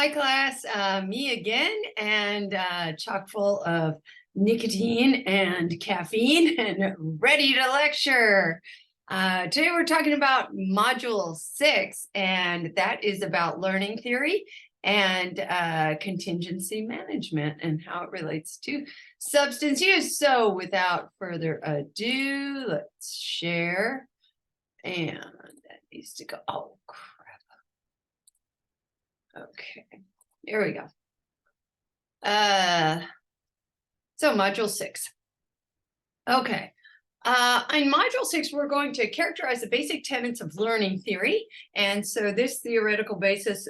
Hi, class. Me again, and chock full of nicotine and caffeine and ready to lecture. Today we're talking about Module 6, and that is about learning theory and contingency management and how it relates to substance use. So without further ado, let's share. And that needs to go. Oh, okay, there we go. So module 6. Okay. In module 6, we're going to characterize the basic tenets of learning theory. And so this theoretical basis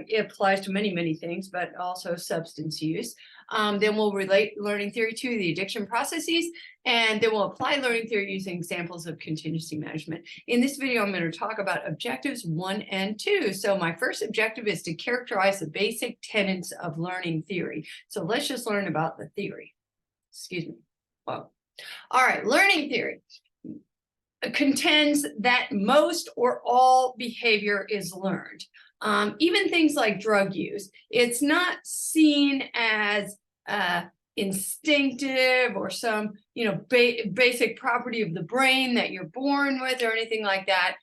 it applies to many things, but also substance use. Then we'll relate learning theory to the addiction processes, and then we'll apply learning theory using examples of contingency management. In this video, I'm going to talk about objectives 1 and 2. So my first objective is to characterize the basic tenets of learning theory. So let's just learn about the theory. Excuse me. Whoa. All right, learning theory contends that most or all behavior is learned. Even things like drug use, it's not seen as instinctive or some basic property of the brain that you're born with or anything like that.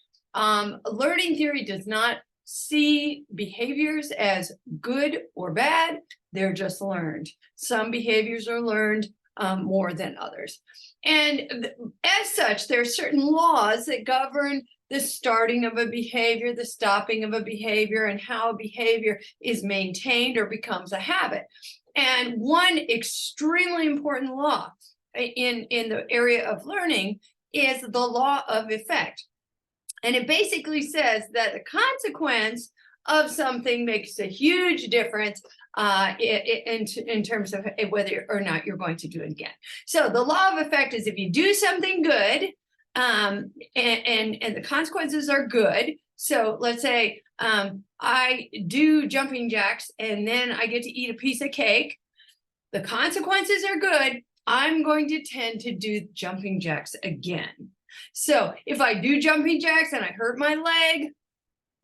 Learning theory does not see behaviors as good or bad. They're just learned. Some behaviors are learned more than others. And as such, there are certain laws that govern the starting of a behavior, the stopping of a behavior, and how a behavior is maintained or becomes a habit. And one extremely important law in the area of learning is the law of effect. And it basically says that the consequence of something makes a huge difference in terms of whether or not you're going to do it again. So the law of effect is if you do something good and the consequences are good. So let's say I do jumping jacks and then I get to eat a piece of cake. The consequences are good. I'm going to tend to do jumping jacks again. So if I do jumping jacks and I hurt my leg,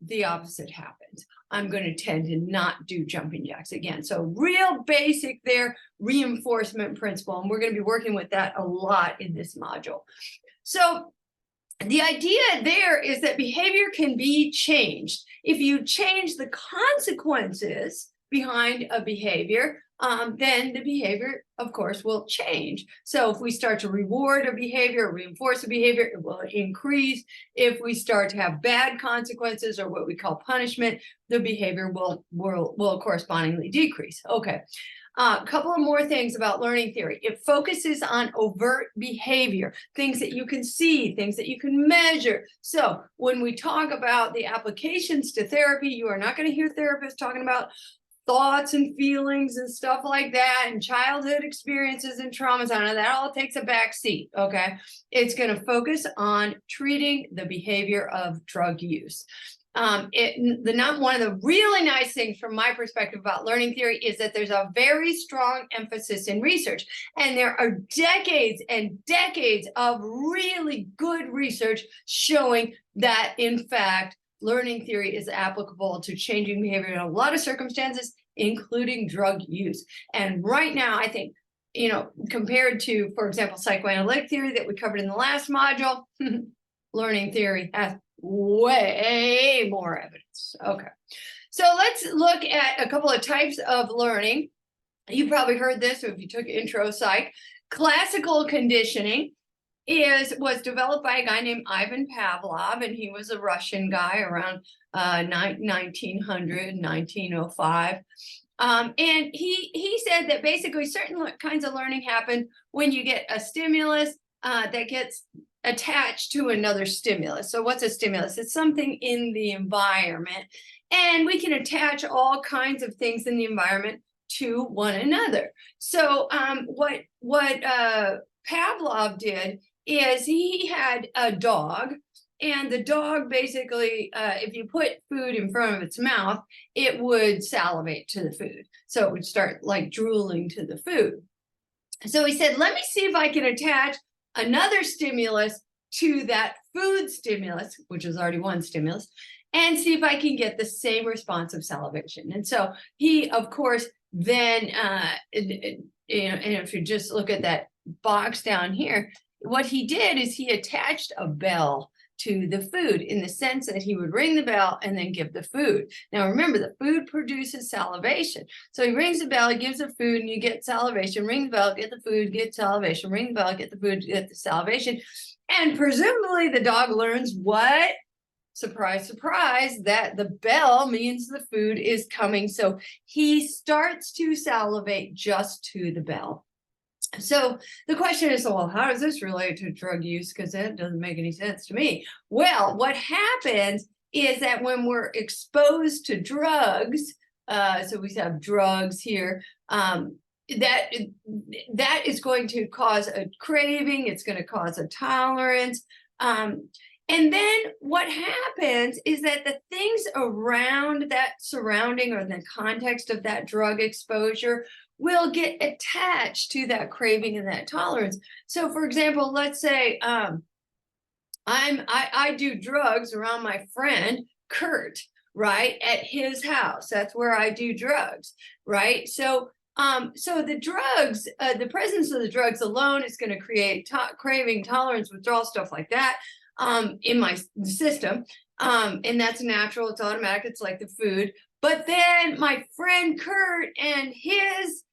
the opposite happens. I'm going to tend to not do jumping jacks again. So real basic there, reinforcement principle. And we're going to be working with that a lot in this module. So the idea there is that behavior can be changed. If you change the consequences behind a behavior, then the behavior, of course, will change. So if we start to reward a behavior, or reinforce a behavior, it will increase. If we start to have bad consequences or what we call punishment, the behavior will correspondingly decrease. Okay. A couple of more things about learning theory. It focuses on overt behavior, things that you can see, things that you can measure. So when we talk about the applications to therapy, you are not going to hear therapists talking about thoughts and feelings and stuff like that, and childhood experiences and traumas. I know that all takes a back seat, okay? It's going to focus on treating the behavior of drug use. One of the really nice things from my perspective about learning theory is that there's a very strong emphasis in research. And there are decades and decades of really good research showing that, in fact, learning theory is applicable to changing behavior in a lot of circumstances, including drug use. And right now, I think, compared to, for example, psychoanalytic theory that we covered in the last module, learning theory has way more evidence. Okay, so let's look at a couple of types of learning. You probably heard this if you took intro psych. Classical conditioning was developed by a guy named Ivan Pavlov, and he was a Russian guy around 1900, 1905. And he said that basically certain kinds of learning happen when you get a stimulus that gets attached to another stimulus. So what's a stimulus? It's something in the environment, and we can attach all kinds of things in the environment to one another. So what Pavlov did is he had a dog, and the dog basically, if you put food in front of its mouth, it would salivate to the food. So it would start like drooling to the food. So he said, let me see if I can attach another stimulus to that food stimulus, which is already one stimulus, and see if I can get the same response of salivation. And so he, of course, then, and if you just look at that box down here, what he did is he attached a bell to the food in the sense that he would ring the bell and then give the food. Now, remember, the food produces salivation. So he rings the bell, he gives the food, and you get salivation. Ring the bell, get the food, get salivation. Ring the bell, get the food, get the salivation. And presumably the dog learns what? Surprise, surprise, that the bell means the food is coming. So he starts to salivate just to the bell. So the question is, well, how does this relate to drug use? Because that doesn't make any sense to me. Well, what happens is that when we're exposed to drugs, so we have drugs here, that is going to cause a craving. It's going to cause a tolerance. And then what happens is that the things around that surrounding or the context of that drug exposure will get attached to that craving and that tolerance. So, for example, let's say I do drugs around my friend Kurt, right, at his house. That's where I do drugs, right? So the drugs, the presence of the drugs alone is going to create craving, tolerance, withdrawal, stuff like that in my system. And that's natural. It's automatic. It's like the food. But then my friend Kurt and his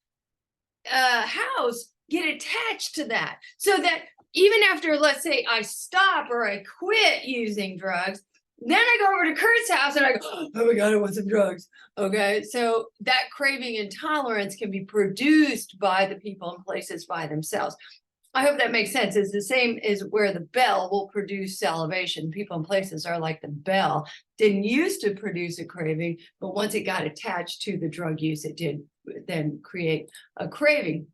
house get attached to that. So that even after, let's say, I stop or I quit using drugs, then I go over to Kurt's house and I go, oh my God, I want some drugs. Okay. So that craving and tolerance can be produced by the people and places by themselves. I hope that makes sense. It's the same as where the bell will produce salivation. People and places are like the bell. Didn't used to produce a craving, but once it got attached to the drug use, it did then create a craving.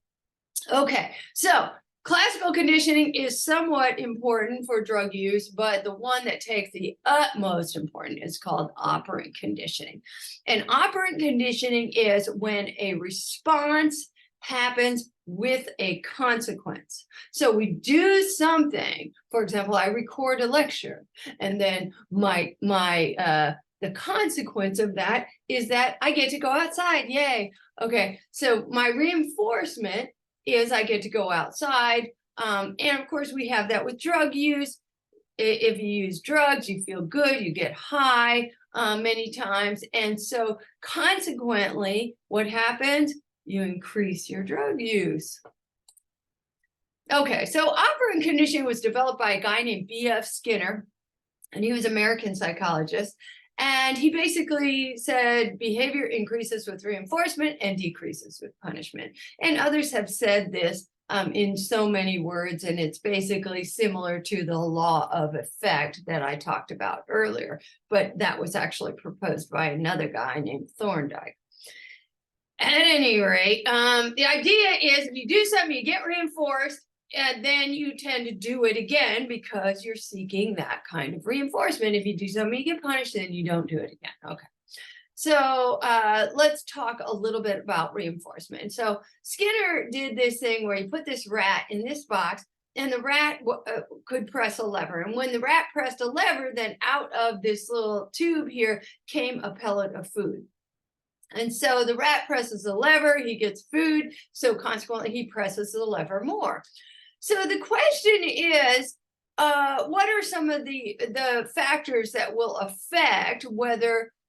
Okay, so classical conditioning is somewhat important for drug use, but the one that takes the utmost importance is called operant conditioning. And operant conditioning is when a response happens with a consequence. So we do something, for example, I record a lecture, and then the consequence of that is that I get to go outside. Yay. Okay. So my reinforcement is I get to go outside. And of course, we have that with drug use. If you use drugs, you feel good, you get high many times. And so consequently, what happens? You increase your drug use. Okay, so operant conditioning was developed by a guy named B.F. Skinner, and he was an American psychologist. And he basically said behavior increases with reinforcement and decreases with punishment. And others have said this in so many words, and it's basically similar to the law of effect that I talked about earlier, but that was actually proposed by another guy named Thorndike. At any rate, the idea is if you do something, you get reinforced, and then you tend to do it again because you're seeking that kind of reinforcement. If you do something, you get punished, then you don't do it again. Okay. So let's talk a little bit about reinforcement. So Skinner did this thing where he put this rat in this box, and the rat could press a lever. And when the rat pressed a lever, then out of this little tube here came a pellet of food. And so the rat presses the lever, he gets food, so consequently he presses the lever more. So the question is, what are some of the factors that will affect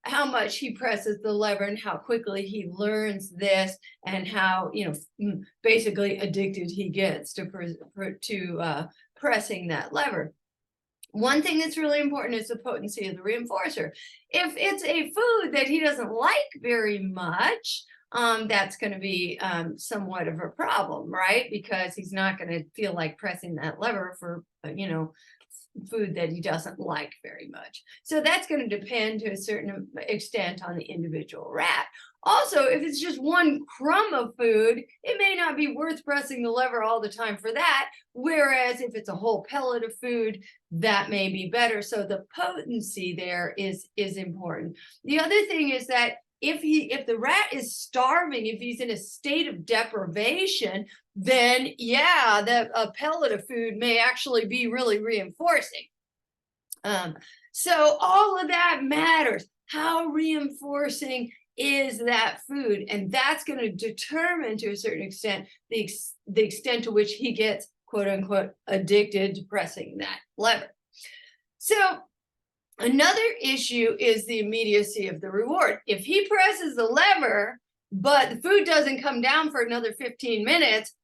how much he presses the lever and how quickly he learns this and how, basically addicted he gets to pressing that lever? One thing that's really important is the potency of the reinforcer. If it's a food that he doesn't like very much, that's going to be somewhat of a problem, right? Because he's not going to feel like pressing that lever for, food that he doesn't like very much. So that's going to depend to a certain extent on the individual rat. Also, if it's just one crumb of food, it may not be worth pressing the lever all the time for that. Whereas if it's a whole pellet of food, that may be better. So the potency there is important. The other thing is that if the rat is starving, if he's in a state of deprivation, then a pellet of food may actually be really reinforcing. So all of that matters. How reinforcing is that food? And that's going to determine to a certain extent the extent to which he gets, quote unquote, addicted to pressing that lever. So another issue is the immediacy of the reward. If he presses the lever, but the food doesn't come down for another 15 minutes,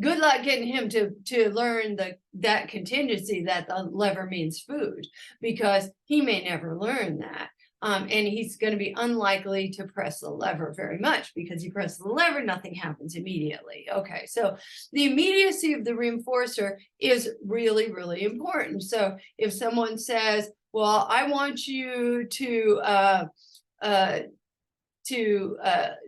good luck getting him to learn that contingency that the lever means food, because he may never learn that. And he's going to be unlikely to press the lever very much, because he presses the lever, nothing happens immediately. Okay, so the immediacy of the reinforcer is really, really important. So if someone says, well, I want you to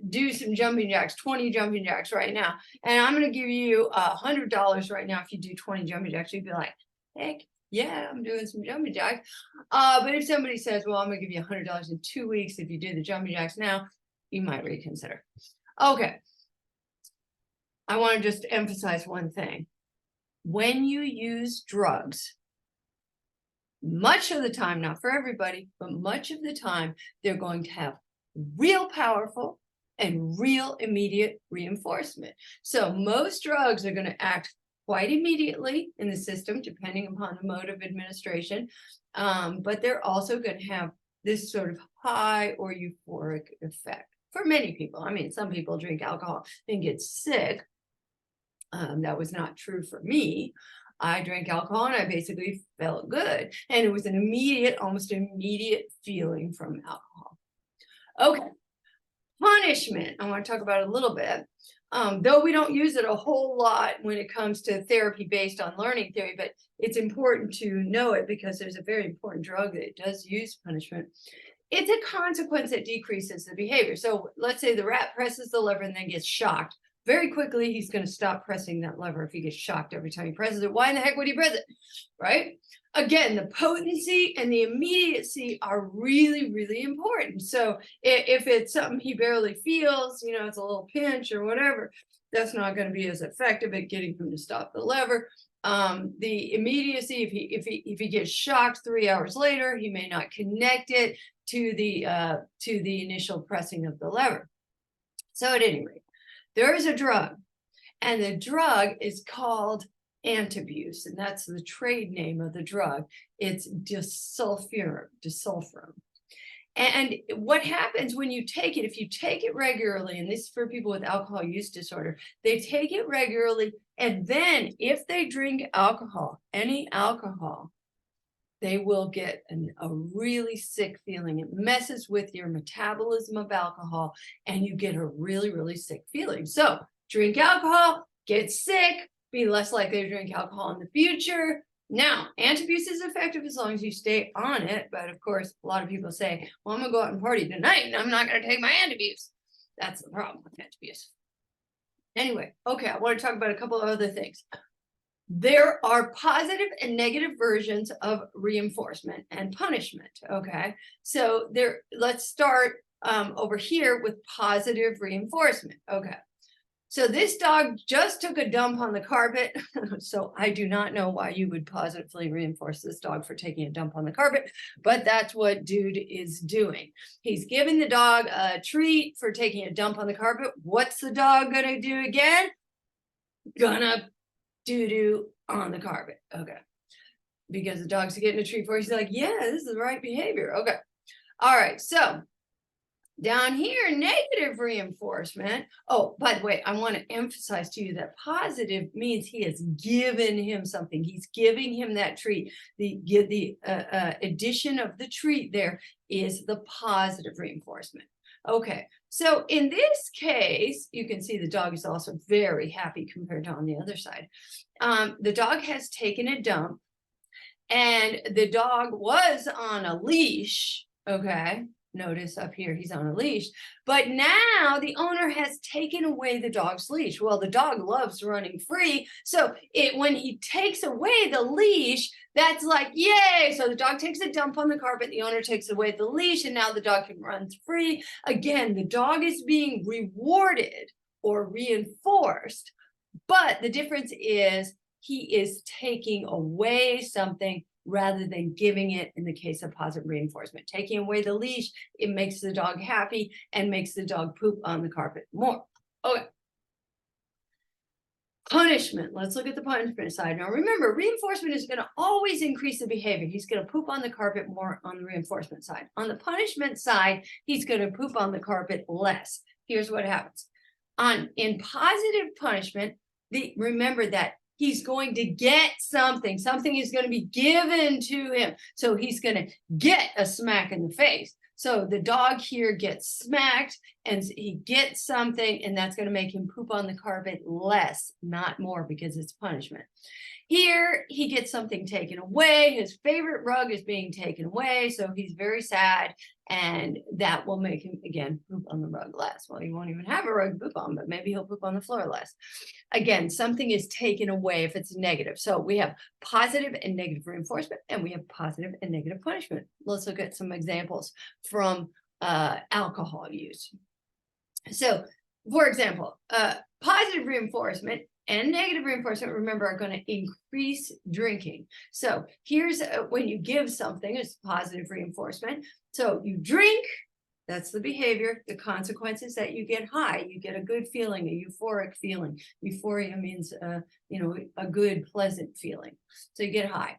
do some jumping jacks, 20 jumping jacks right now, and I'm going to give you $100 right now if you do 20 jumping jacks, you'd be like, heck yeah, I'm doing some jumping jacks. But if somebody says, well, I'm going to give you $100 in 2 weeks if you do the jumping jacks now, you might reconsider. Okay. I want to just emphasize one thing. When you use drugs, much of the time, not for everybody, but much of the time, they're going to have real powerful and real immediate reinforcement. So most drugs are going to act quite immediately in the system, depending upon the mode of administration. But they're also going to have this sort of high or euphoric effect for many people. I mean, some people drink alcohol and get sick. That was not true for me. I drank alcohol and I basically felt good. And it was an immediate, almost immediate feeling from alcohol. Okay, punishment. I want to talk about it a little bit. Though we don't use it a whole lot when it comes to therapy based on learning theory, but it's important to know it because there's a very important drug that does use punishment. It's a consequence that decreases the behavior. So let's say the rat presses the lever and then gets shocked. Very quickly, he's going to stop pressing that lever if he gets shocked every time he presses it. Why in the heck would he press it? Right? Again, the potency and the immediacy are really, really important. So if it's something he barely feels, you know, it's a little pinch or whatever, that's not going to be as effective at getting him to stop the lever. The immediacy, if he gets shocked 3 hours later, he may not connect it to the initial pressing of the lever. So at any rate, there is a drug, and the drug is called antabuse, and that's the trade name of the drug. It's disulfiram. And what happens when you take it, if you take it regularly, and this is for people with alcohol use disorder, they take it regularly, and then if they drink alcohol, any alcohol, they will get a really sick feeling. It messes with your metabolism of alcohol, and you get a really, really sick feeling. So drink alcohol, get sick, be less likely to drink alcohol in the future. Now, antabuse is effective as long as you stay on it. But of course, a lot of people say, well, I'm going to go out and party tonight, and I'm not going to take my antabuse. That's the problem with antabuse. Anyway, okay, I want to talk about a couple of other things. There are positive and negative versions of reinforcement and punishment. Okay, so let's start over here with positive reinforcement. Okay, so this dog just took a dump on the carpet. So I do not know why you would positively reinforce this dog for taking a dump on the carpet, but that's what dude is doing. He's giving the dog a treat for taking a dump on the carpet. What's the dog gonna do again? Gonna doo-doo on the carpet. Okay, because the dog's getting a treat for it. He's like, yeah, this is the right behavior. Okay, all right, so down here, negative reinforcement. Oh, by the way, I want to emphasize to you that positive means he has given him something. He's giving him that treat. The addition of the treat there is the positive reinforcement. Okay, so in this case, you can see the dog is also very happy compared to on the other side. The dog has taken a dump, and the dog was on a leash. Okay, notice up here he's on a leash, but now the owner has taken away the dog's leash. Well, the dog loves running free, so when he takes away the leash, that's like, yay! So the dog takes a dump on the carpet, the owner takes away the leash, and now the dog can run free. Again, the dog is being rewarded or reinforced, but the difference is he is taking away something rather than giving it in the case of positive reinforcement. Taking away the leash, it makes the dog happy and makes the dog poop on the carpet more. Okay. Punishment. Let's look at the punishment side. Now remember, reinforcement is going to always increase the behavior. He's going to poop on the carpet more on the reinforcement side. On the punishment side, he's going to poop on the carpet less. Here's what happens. In positive punishment, remember that he's going to get something. Something is going to be given to him. So he's going to get a smack in the face. So the dog here gets smacked and he gets something, and that's going to make him poop on the carpet less, not more, because it's punishment. Here, he gets something taken away. His favorite rug is being taken away, so he's very sad, and that will make him, again, poop on the rug less. Well, he won't even have a rug to poop on, but maybe he'll poop on the floor less. Again, something is taken away if it's negative. So we have positive and negative reinforcement, and we have positive and negative punishment. Let's look at some examples from alcohol use. So, for example, positive reinforcement and negative reinforcement, remember, are going to increase drinking. So here's when you give something, it's positive reinforcement. So you drink, that's the behavior. The consequences that you get high, you get a good feeling, a euphoric feeling. Euphoria means, a good, pleasant feeling. So you get high.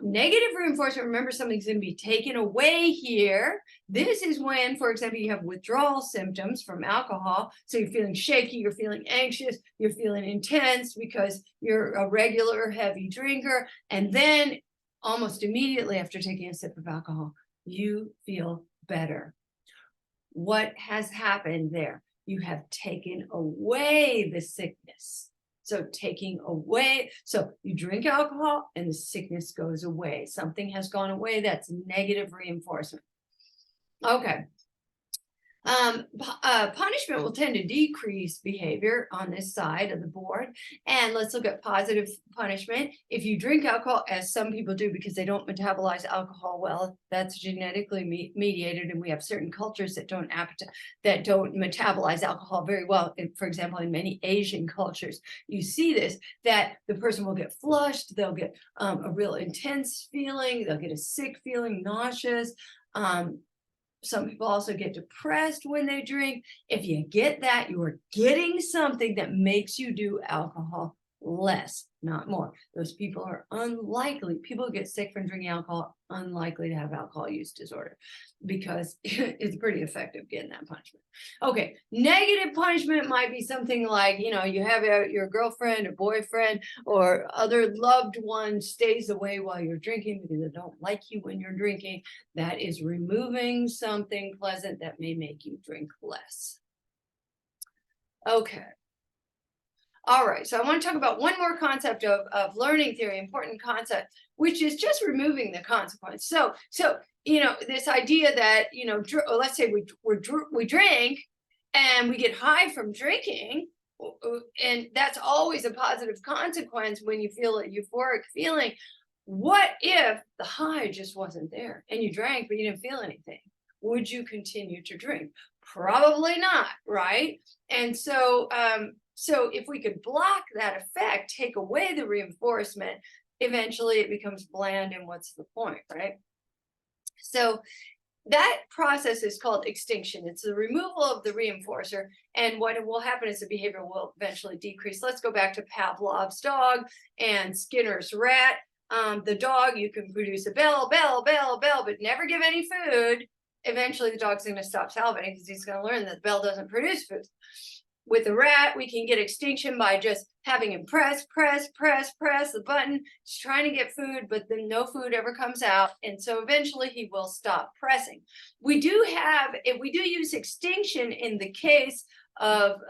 Negative reinforcement, remember, something's going to be taken away here. This is when, for example, you have withdrawal symptoms from alcohol. So you're feeling shaky, you're feeling anxious, you're feeling intense because you're a regular heavy drinker. And then almost immediately after taking a sip of alcohol, you feel better. What has happened there? You have taken away the sickness. So taking away, so you drink alcohol and the sickness goes away. Something has gone away. That's negative reinforcement. Okay. Punishment will tend to decrease behavior on this side of the board. And let's look at positive punishment. If you drink alcohol, as some people do because they don't metabolize alcohol well, that's genetically mediated, and we have certain cultures that don't metabolize alcohol very well. For example, in many Asian cultures, you see this, that the person will get flushed, they'll get a real intense feeling, they'll get a sick feeling, nauseous. Some people also get depressed when they drink. If you get that, you are getting something that makes you do alcohol less, not more. Those people are unlikely. People who get sick from drinking alcohol, unlikely to have alcohol use disorder because it's pretty effective getting that punishment. Okay, negative punishment might be something like, you have your girlfriend or boyfriend or other loved one stays away while you're drinking because they don't like you when you're drinking. That is removing something pleasant that may make you drink less. Okay. All right, so I want to talk about one more concept of learning theory, important concept, which is just removing the consequence. So this idea that, let's say we drink and we get high from drinking, and that's always a positive consequence when you feel a euphoric feeling. What if the high just wasn't there and you drank but you didn't feel anything? Would you continue to drink? Probably not, right? And so if we could block that effect, take away the reinforcement, eventually it becomes bland, and what's the point, right? So that process is called extinction. It's the removal of the reinforcer, and what will happen is the behavior will eventually decrease. Let's go back to Pavlov's dog and Skinner's rat. The dog, you can produce a bell, but never give any food. Eventually the dog's going to stop salivating because he's going to learn that the bell doesn't produce food. With the rat, we can get extinction by just having him press the button. He's trying to get food, but then no food ever comes out. And so eventually he will stop pressing. We do use extinction in the case of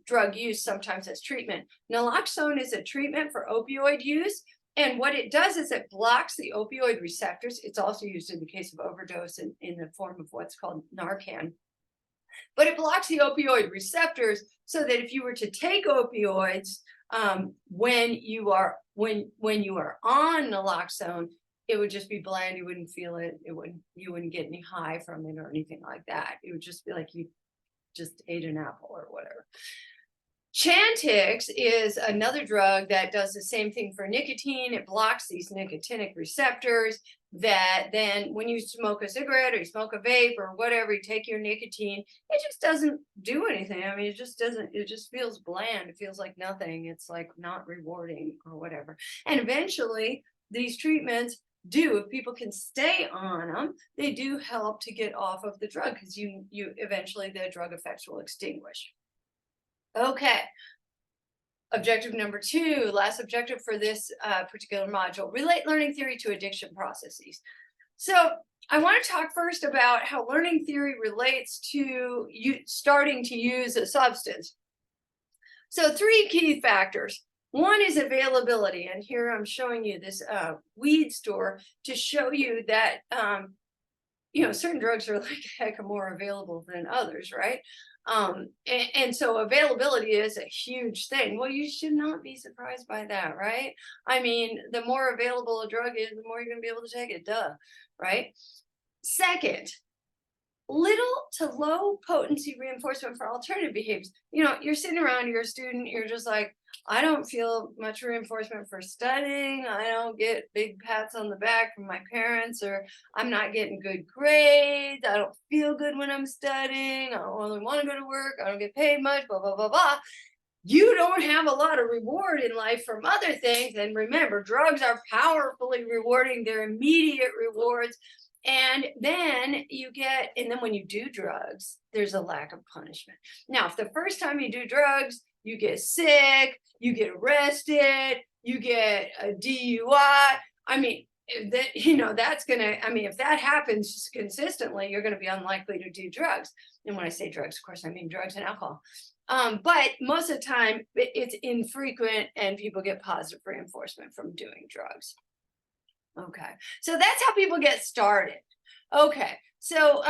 drug use, sometimes as treatment. Naloxone is a treatment for opioid use. And what it does is it blocks the opioid receptors. It's also used in the case of overdose in the form of what's called Narcan. But it blocks the opioid receptors so that if you were to take opioids when you are on naloxone, it would just be bland. You wouldn't feel it. You wouldn't get any high from it or anything like that. It would just be like you just ate an apple or whatever. Chantix is another drug that does the same thing for nicotine. It blocks these nicotinic receptors that then when you smoke a cigarette or you smoke a vape or whatever, you take your nicotine, it just doesn't do anything. I mean, it just doesn't, it just feels bland. It feels like nothing. It's like not rewarding or whatever. And eventually these treatments do, if people can stay on them, they do help to get off of the drug because you eventually the drug effects will extinguish. Okay. Objective number 2, last objective for this particular module, relate learning theory to addiction processes. So I want to talk first about how learning theory relates to you starting to use a substance. So 3 key factors. One is availability. And here I'm showing you this weed store to show you that certain drugs are like heck more available than others, right? And so availability is a huge thing. Well, you should not be surprised by that, right? I mean, the more available a drug is, the more you're going to be able to take it, duh, right? Second, little to low potency reinforcement for alternative behaviors. You're sitting around, you're a student, you're just like, I don't feel much reinforcement for studying. I don't get big pats on the back from my parents, or I'm not getting good grades. I don't feel good when I'm studying. I don't really want to go to work. I don't get paid much, blah, blah, blah, blah. You don't have a lot of reward in life from other things. And remember, drugs are powerfully rewarding. They're immediate rewards. And then when you do drugs, there's a lack of punishment. Now, if the first time you do drugs, you get sick, you get arrested, you get a DUI, I mean, that's if that happens consistently, you're going to be unlikely to do drugs. And when I say drugs, of course, I mean drugs and alcohol. But most of the time, it's infrequent and people get positive reinforcement from doing drugs. Okay, so that's how people get started. Okay, so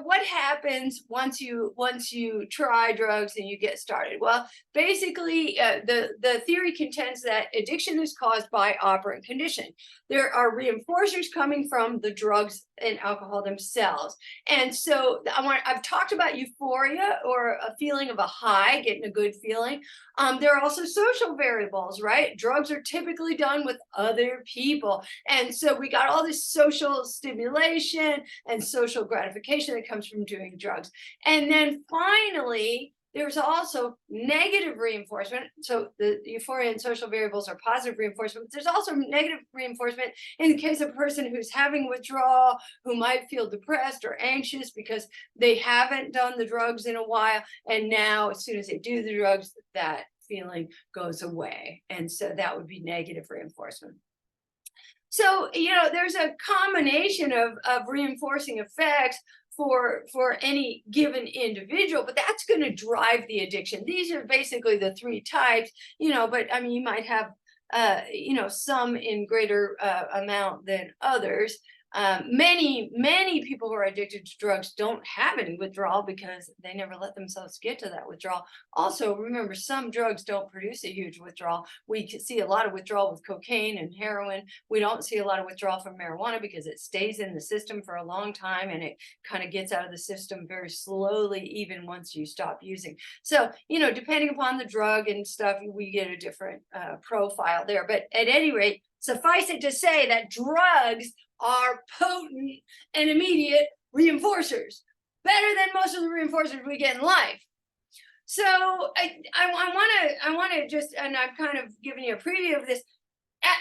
what happens once you try drugs and you get started? Well, basically, the theory contends that addiction is caused by operant condition. There are reinforcers coming from the drugs and alcohol themselves, and so I've talked about euphoria, or a feeling of a high, getting a good feeling. There are also social variables, right? Drugs are typically done with other people, and so we got all this social stimulation and social gratification that comes from doing drugs. And then finally, there's also negative reinforcement. So the euphoria and social variables are positive reinforcement. There's also negative reinforcement in the case of a person who's having withdrawal, who might feel depressed or anxious because they haven't done the drugs in a while. And now, as soon as they do the drugs, that feeling goes away. And so that would be negative reinforcement. So, there's a combination of reinforcing effects for any given individual, but that's going to drive the addiction. These are basically the 3 types, but I mean, you might have, some in greater amount than others. Many people who are addicted to drugs don't have any withdrawal because they never let themselves get to that withdrawal. Also, remember, some drugs don't produce a huge withdrawal. We can see a lot of withdrawal with cocaine and heroin. We don't see a lot of withdrawal from marijuana because it stays in the system for a long time and it kind of gets out of the system very slowly, even once you stop using. So, depending upon the drug and stuff, we get a different profile there. But at any rate, suffice it to say that drugs are potent and immediate reinforcers, better than most of the reinforcers we get in life. So I want to just, and I've kind of given you a preview of this.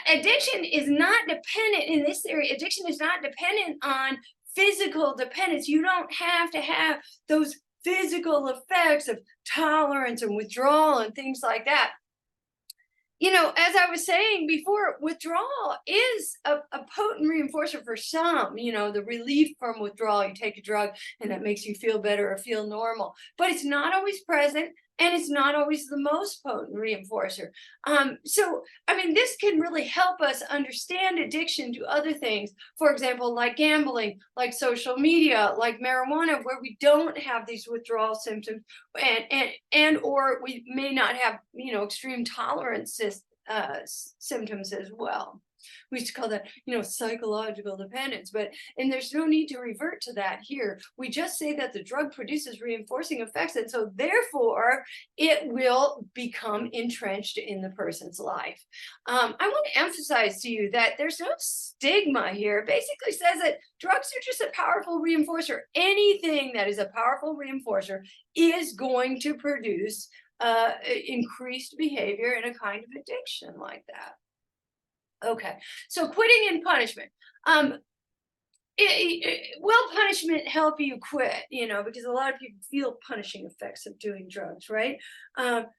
Addiction is not dependent in this theory. Addiction is not dependent on physical dependence. You don't have to have those physical effects of tolerance and withdrawal and things like that. As I was saying before, withdrawal is a potent reinforcer for some, the relief from withdrawal. You take a drug and that makes you feel better or feel normal, but it's not always present. And it's not always the most potent reinforcer. So, this can really help us understand addiction to other things. For example, like gambling, like social media, like marijuana, where we don't have these withdrawal symptoms, and or we may not have, extreme tolerance symptoms as well. We used to call that, psychological dependence, and there's no need to revert to that here. We just say that the drug produces reinforcing effects, and so therefore it will become entrenched in the person's life. I want to emphasize to you that there's no stigma here. It basically says that drugs are just a powerful reinforcer. Anything that is a powerful reinforcer is going to produce increased behavior and a kind of addiction like that. Okay, so quitting and punishment. Will punishment help you quit? Because a lot of people feel punishing effects of doing drugs, right?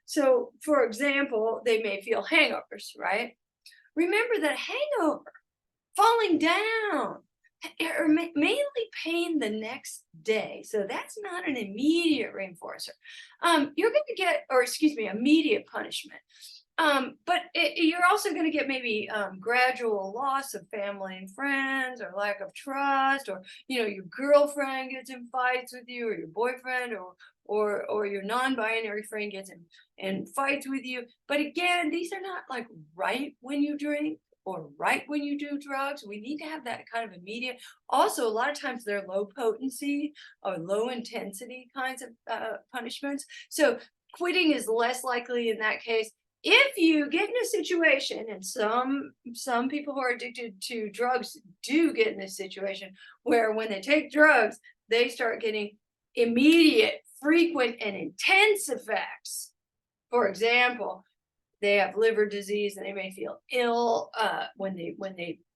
So, for example, they may feel hangovers, right? Remember that hangover, falling down, or mainly pain the next day. So that's not an immediate reinforcer. You're going to get, or excuse me, immediate punishment. But you're also going to get maybe gradual loss of family and friends, or lack of trust, or your girlfriend gets in fights with you, or your boyfriend, or your non-binary friend gets in fights with you. But again, these are not like right when you drink or right when you do drugs. We need to have that kind of immediate. Also, a lot of times they're low potency or low intensity kinds of punishments. So quitting is less likely in that case. If you get in a situation, and some people who are addicted to drugs do get in this situation, where when they take drugs, they start getting immediate, frequent, and intense effects. For example, they have liver disease and they may feel ill when they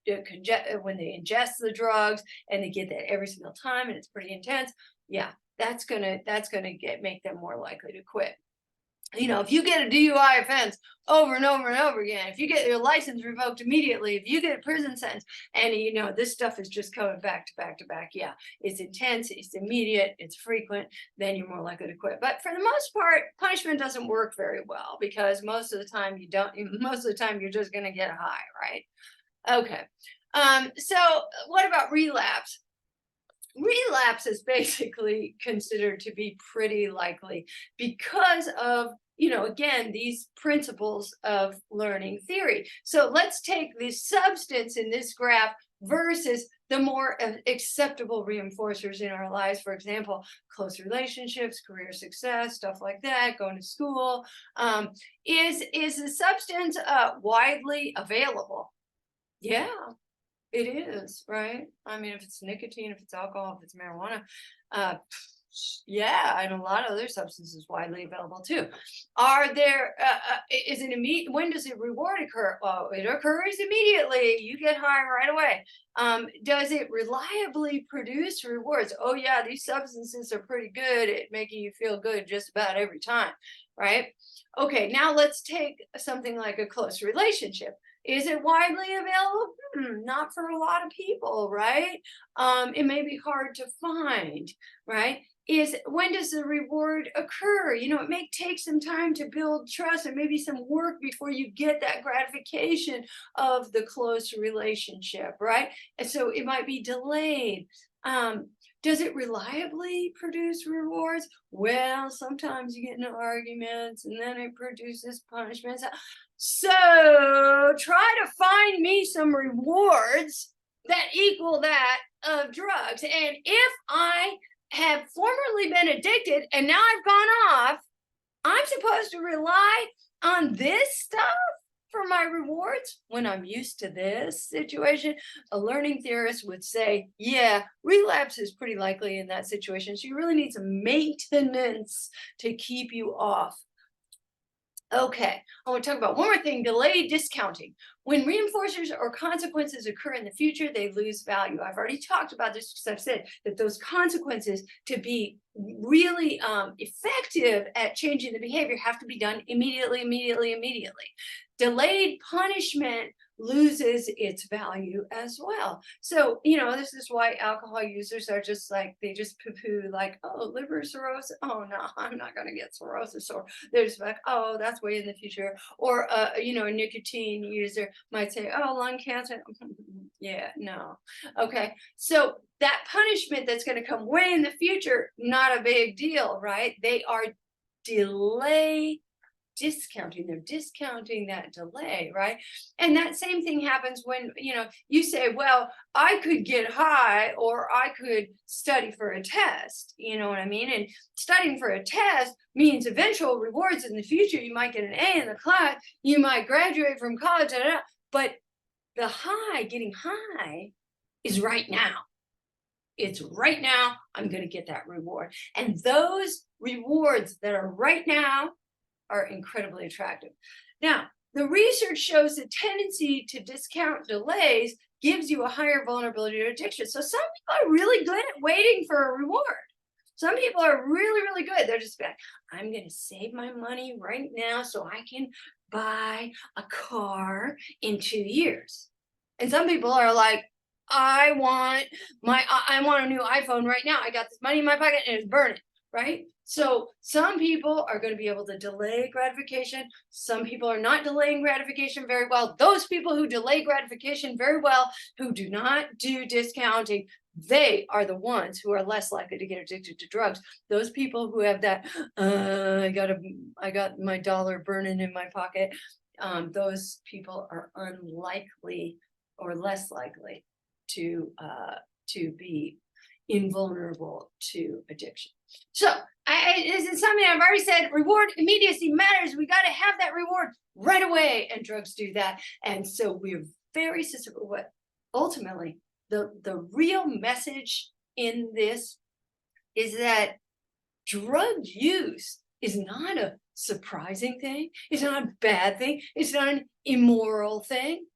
ingest the drugs, and they get that every single time, and it's pretty intense. Yeah, that's gonna make them more likely to quit. If you get a DUI offense over and over and over again, if you get your license revoked immediately, if you get a prison sentence, and this stuff is just coming back to back to back, yeah, it's intense, it's immediate, it's frequent, then you're more likely to quit. But for the most part, punishment doesn't work very well, because most of the time you're just going to get high, right? Okay. So what about relapse? Relapse is basically considered to be pretty likely because of, again, these principles of learning theory. So let's take the substance in this graph versus the more acceptable reinforcers in our lives. For example, close relationships, career success, stuff like that, going to school. Is the substance widely available? Yeah. It is, right? I mean, if it's nicotine, if it's alcohol, if it's marijuana, yeah, and a lot of other substances widely available too. Are there, is it immediate? When does the reward occur? Well, it occurs immediately. You get high right away. Does it reliably produce rewards? Oh yeah, these substances are pretty good at making you feel good just about every time, right? Okay, now let's take something like a close relationship. Is it widely available? Not for a lot of people, right? It may be hard to find, right? When does the reward occur? It may take some time to build trust, and maybe some work before you get that gratification of the close relationship, right? And so it might be delayed. Does it reliably produce rewards? Well, sometimes you get into arguments, and then it produces punishments. So try to find me some rewards that equal that of drugs. And if I have formerly been addicted and now I've gone off, I'm supposed to rely on this stuff for my rewards when I'm used to this situation? A learning theorist would say, yeah, relapse is pretty likely in that situation. So you really need some maintenance to keep you off. Okay, I want to talk about one more thing: delayed discounting. When reinforcers or consequences occur in the future, they lose value. I've already talked about this because I've said that those consequences, to be really effective at changing the behavior, have to be done immediately. Delayed punishment loses its value as well. So, this is why alcohol users are just like, they just poo-poo, like, oh, liver cirrhosis. Oh, no, I'm not going to get cirrhosis. Or they're just like, oh, that's way in the future. Or, a nicotine user might say, oh, lung cancer. Yeah, no. Okay. So that punishment that's going to come way in the future, not a big deal, right? They are delay discounting. They're discounting that delay, right? And that same thing happens when, you say, well, I could get high or I could study for a test. You know what I mean? And studying for a test means eventual rewards in the future. You might get an A in the class. You might graduate from college. But the high, getting high, is right now. It's right now. I'm going to get that reward. And those rewards that are right now are incredibly attractive. Now, the research shows the tendency to discount delays gives you a higher vulnerability to addiction. So some people are really good at waiting for a reward. Some people are really, really good. They're just like, I'm going to save my money right now so I can buy a car in 2 years. And some people are like, I want a new iPhone right now. I got this money in my pocket and it's burning, right? So some people are going to be able to delay gratification. Some people are not delaying gratification very well. Those people who delay gratification very well, who do not do discounting, they are the ones who are less likely to get addicted to drugs. Those people who have that, I got my dollar burning in my pocket. Those people are unlikely or less likely to be invulnerable to addiction. So this is something I've already said. Reward immediacy matters. We got to have that reward right away, and drugs do that. And so we're very susceptible. What ultimately the real message in this is that drug use is not a surprising thing. It's not a bad thing. It's not an immoral thing.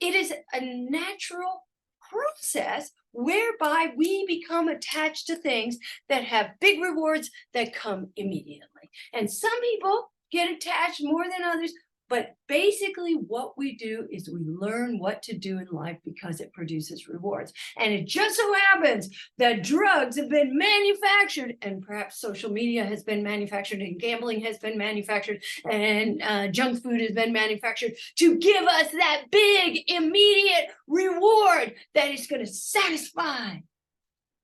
It is a natural process whereby we become attached to things that have big rewards that come immediately. And some people get attached more than others, but basically what we do is we learn what to do in life because it produces rewards. And it just so happens that drugs have been manufactured, and perhaps social media has been manufactured, and gambling has been manufactured, and junk food has been manufactured to give us that big immediate reward that is going to satisfy.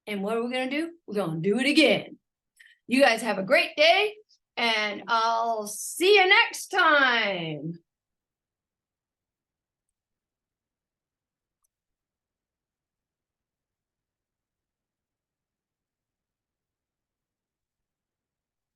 And what are we going to do? We're going to do it again. You guys have a great day, and I'll see you next time.